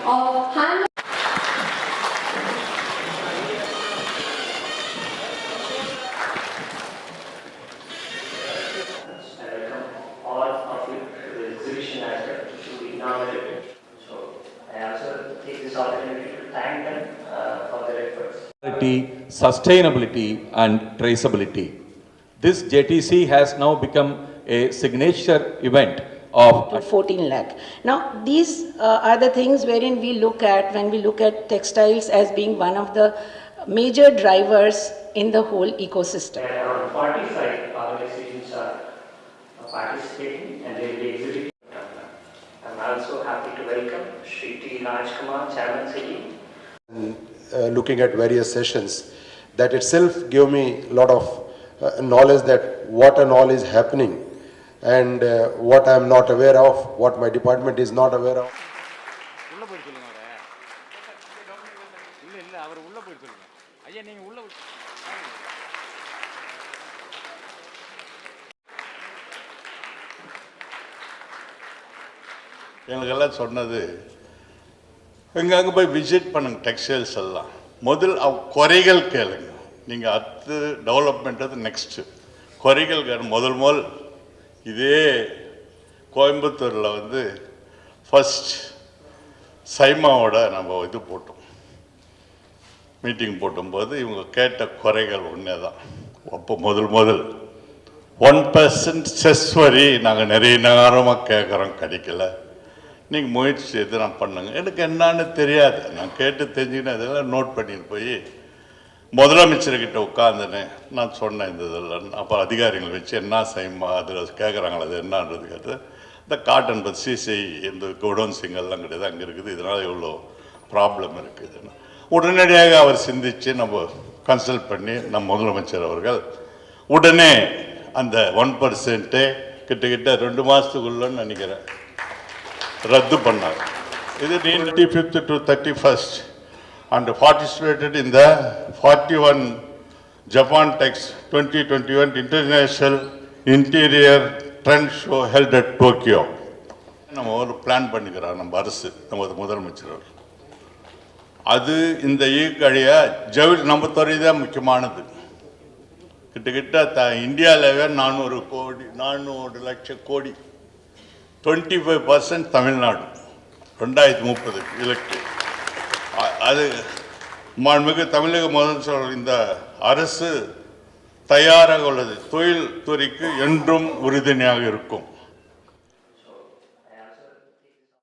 of hand. All of you to the exhibition as well to be inaugurated. So I also take this opportunity to thank them for their efforts. Sustainability and traceability. This JTC has now become a signature event of to 14 lakh. Now, these are the things wherein we look at when we look at textiles as being one of the major drivers in the whole ecosystem. Around 45 organizations are participating and they will be exhibiting. I'm also happy to welcome Shri T. Rajkumar, Chairman City. Looking at various sessions, that itself gave me a lot of knowledge that what and all is happening and what I am not aware of, what my department is not aware of. எங்களுக்கெல்லாம் சொன்னது எங்கங்கே போய் visit பண்ணுங்க textiles எல்லாம் முதல் குறைகள் கேளுங்க. நீங்கள் அடுத்து டெவலப்மெண்ட் அது நெக்ஸ்ட்டு குறைகள் கேளு. முதல் இதே கோயம்புத்தூரில் வந்து ஃபஸ்ட் சைமாவோட நம்ம இது போட்டோம், மீட்டிங் போட்டும்போது இவங்க கேட்ட குறைகள் ஒன்றே தான். அப்போ முதல் 1% செஸ் வரி நாங்கள் நிறைய நேரமாக கேட்குறோம், கிடைக்கல. நீங்கள் முயற்சி செய்து நான் பண்ணுங்க. எனக்கு என்னான்னு தெரியாது, நான் கேட்டு தெரிஞ்சுக்கினேன். இதெல்லாம் நோட் பண்ணிட்டு போய் முதலமைச்சர்கிட்ட உட்காந்துன்னு நான் சொன்னேன் இந்த இதெல்லாம். அப்புறம் அதிகாரிகள் வச்சு என்ன செய்யுமா அதில் கேட்குறாங்களா அது என்னன்றதுக்கு இந்த காட்டன் பற்றி சிசிஐ இந்த குடோன் சிங்கெல்லாம் கிடையாது, அங்கே இருக்குது, இதனால் எவ்வளோ ப்ராப்ளம் இருக்குதுன்னு உடனடியாக அவர் சிந்தித்து நம்ம கன்சல்ட் பண்ணி நம்ம முதலமைச்சர் அவர்கள் உடனே அந்த 1% கிட்டத்தட்ட 2 மாதத்துக்குள்ளன்னு நினைக்கிறேன் ரத்து பண்ணார். இது 25th to 31st and participated in the 41 Japan Tex 2021 International Interior Trend Show held at Tokyo. நம்ம ஒரு பிளான் பண்ணிக்கிறோம் நம்ம அரசு, நமது முதலமைச்சர். அது இந்த ஈக்கழிய ஜவுளி நம்ம துறை தான் முக்கியமானது. கிட்டத்தட்ட இந்தியாவிலவே 400 லட்சம் கோடி 25% தமிழ்நாடு 2030 இலக்கு. அது மாண்புமிகு தமிழக முதலமைச்சர் இந்த அரசு தயாராக உள்ளது. தொழில் துறைக்கு என்றும் உறுதுணையாக இருக்கும்.